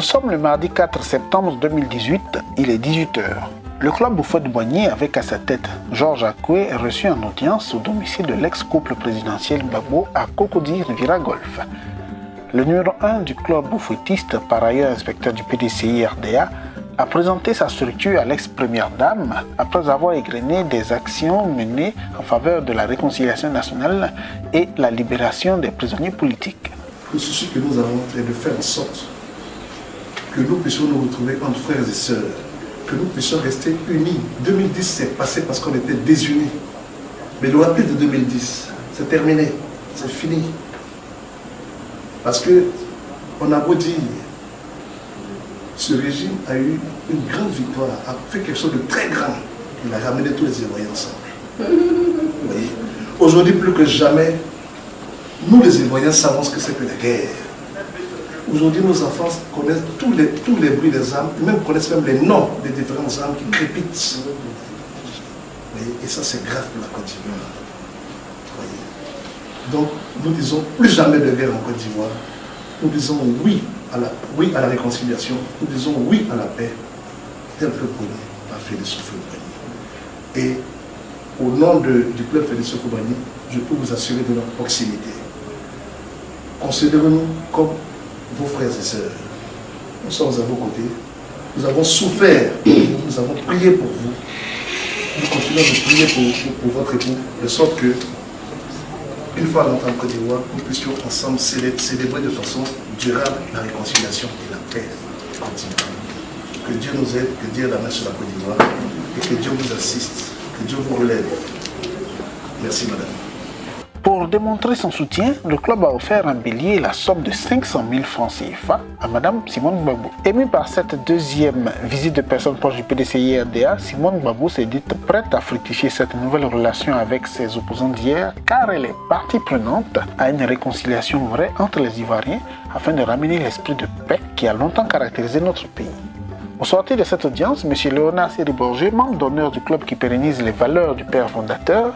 sommes le mardi 4 septembre 2018, il est 18h. Le club Houphouët-Boigny, avec à sa tête Georges Akoué, est reçu en audience au domicile de l'ex-couple présidentiel Gbagbo à Cocody Riviera Golf. Le numéro 1 du club houphouëtiste, par ailleurs inspecteur du PDCI RDA, a présenté sa structure à l'ex-première dame après avoir égrené des actions menées en faveur de la réconciliation nationale et la libération des prisonniers politiques. Le souci que nous avons est de faire en sorte que nous puissions nous retrouver entre frères et sœurs, que nous puissions rester unis. 2010 s'est passé parce qu'on était désunis. Mais le rappel de 2010, c'est terminé, c'est fini. Parce que on a beau dire, ce régime a eu une grande victoire, a fait quelque chose de très grand. Il a ramené tous les Ivoiriens ensemble. Vous voyez, aujourd'hui, plus que jamais, nous les Ivoiriens savons ce que c'est que la guerre. Aujourd'hui, nos enfants connaissent tous les bruits des armes, même connaissent même les noms des différentes armes qui crépitent. Vous voyez, et ça, c'est grave pour la Côte d'Ivoire. Donc, nous disons plus jamais de guerre en Côte d'Ivoire. Nous disons oui à la réconciliation. Nous disons oui à la paix, tel que Boigny a fait de Houphouët-Boigny. Et au nom du club Félix Houphouët-Boigny, je peux vous assurer de notre proximité. Considérez-nous comme vos frères et sœurs. Nous sommes à vos côtés. Nous avons souffert pour vous. Nous avons prié pour vous. Nous continuons de prier pour votre époux, de sorte que, une fois rentrés en Côte d'Ivoire, nous puissions ensemble célébrer de façon durable la réconciliation et la paix continue. Que Dieu nous aide, que Dieu ait la main sur la Côte d'Ivoire et que Dieu vous assiste, que Dieu vous relève. Merci madame. Pour démontrer son soutien, le club a offert un bélier la somme de 500 000 francs CFA à Mme Simone Gbagbo. Émue par cette deuxième visite de personnes proches du PDCI RDA, Simone Gbagbo s'est dite prête à fructifier cette nouvelle relation avec ses opposants d'hier, car elle est partie prenante à une réconciliation vraie entre les Ivoiriens afin de ramener l'esprit de paix qui a longtemps caractérisé notre pays. Au sortir de cette audience, M. Léonard Sériborgé, membre d'honneur du club qui pérennise les valeurs du père fondateur,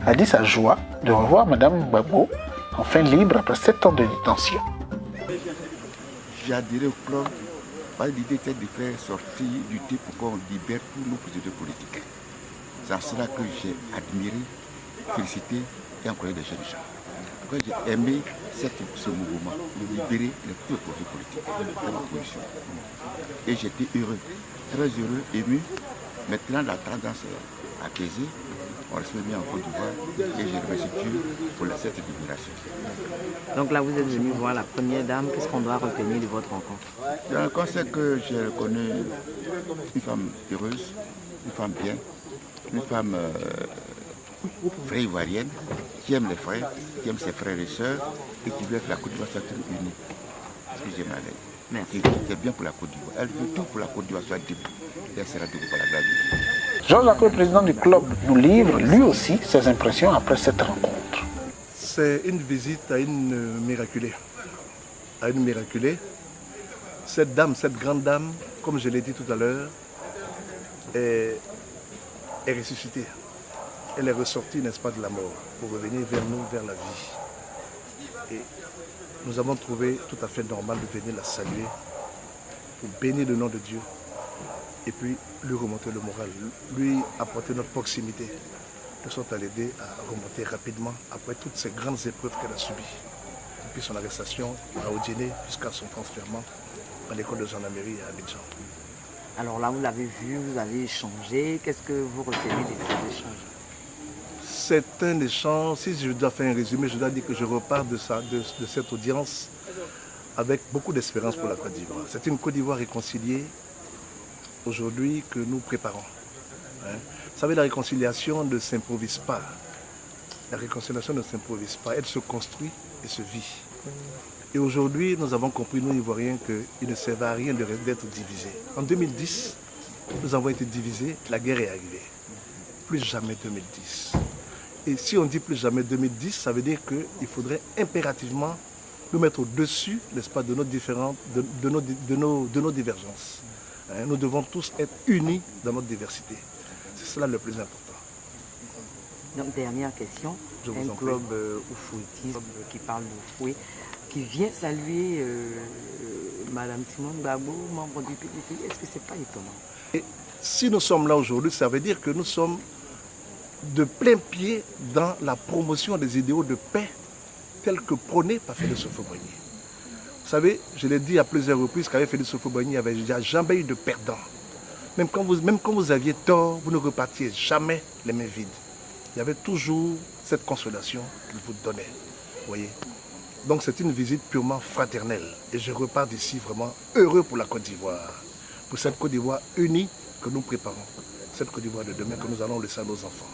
a dit sa joie de revoir Mme Gbagbo, enfin libre après 7 ans de détention. J'ai adhéré au club parce que l'idée était de faire sortir du thé pour qu'on libère tous nos prisonniers politiques. C'est à cela que j'ai admiré, félicité et encouragé les jeunes gens. Pourquoi j'ai aimé ce mouvement, de libérer les prisonniers politiques de ma position. Et j'étais heureux, très heureux, ému. Maintenant, la tendance est apaisée. On reste mis en Côte d'Ivoire et je remercie Dieu pour cette libération. Donc là, vous êtes venu voir la première dame. Qu'est-ce qu'on doit retenir de votre rencontre? La rencontre, c'est que j'ai reconnu une femme heureuse, une femme bien, une femme vraie ivoirienne, qui aime les frères, qui aime ses frères et sœurs et qui veut que la Côte d'Ivoire soit unie. C'est ce que j'aime à elle. Merci. C'est bien pour la Côte d'Ivoire. Elle veut tout pour la Côte d'Ivoire soit debout. Et elle sera debout par la grâce de Dieu. Georges Akoué, président du club, nous livre lui aussi ses impressions après cette rencontre. C'est une visite à une miraculée. À une miraculée. Cette dame, cette grande dame, comme je l'ai dit tout à l'heure, est ressuscitée. Elle est ressortie, n'est-ce pas, de la mort pour revenir vers nous, vers la vie. Et nous avons trouvé tout à fait normal de venir la saluer pour bénir le nom de Dieu et puis lui remonter le moral, lui apporter notre proximité, de sorte à l'aider à remonter rapidement après toutes ces grandes épreuves qu'elle a subies. Depuis son arrestation à Odiené jusqu'à son transfèrement à l'école de gendarmerie à Abidjan. Alors là, vous l'avez vu, vous avez échangé. Qu'est-ce que vous retenez de ces échanges? C'est un échange, si je dois faire un résumé, je dois dire que je repars de cette audience avec beaucoup d'espérance pour la Côte d'Ivoire. C'est une Côte d'Ivoire réconciliée aujourd'hui que nous préparons. Vous savez, la réconciliation ne s'improvise pas. La réconciliation ne s'improvise pas, elle se construit et se vit. Et aujourd'hui, nous avons compris, nous Ivoiriens, qu'il ne servait à rien d'être divisés. En 2010, nous avons été divisés, la guerre est arrivée. Plus jamais 2010. Et si on dit plus jamais 2010, ça veut dire qu'il faudrait impérativement nous mettre au-dessus, n'est-ce pas, de nos différentes, de nos divergences. Nous devons tous être unis dans notre diversité. C'est cela le plus important. Donc, dernière question. Un club oufouétiste qui parle d'Oufoué, qui vient saluer Madame Simone Gbagbo, membre du PDC, est-ce que ce n'est pas étonnant? Et si nous sommes là aujourd'hui, ça veut dire que nous sommes de plein pied dans la promotion des idéaux de paix tels que prônés par Félix Houphouët-Boigny. Vous savez, je l'ai dit à plusieurs reprises qu'avec Félix Houphouët-Boigny, il n'y a jamais eu de perdant. Même quand vous aviez tort, vous ne repartiez jamais les mains vides. Il y avait toujours cette consolation qu'il vous donnait. Voyez. Donc c'est une visite purement fraternelle. Et je repars d'ici vraiment heureux pour la Côte d'Ivoire. Pour cette Côte d'Ivoire unie que nous préparons. Cette Côte d'Ivoire de demain que nous allons laisser à nos enfants.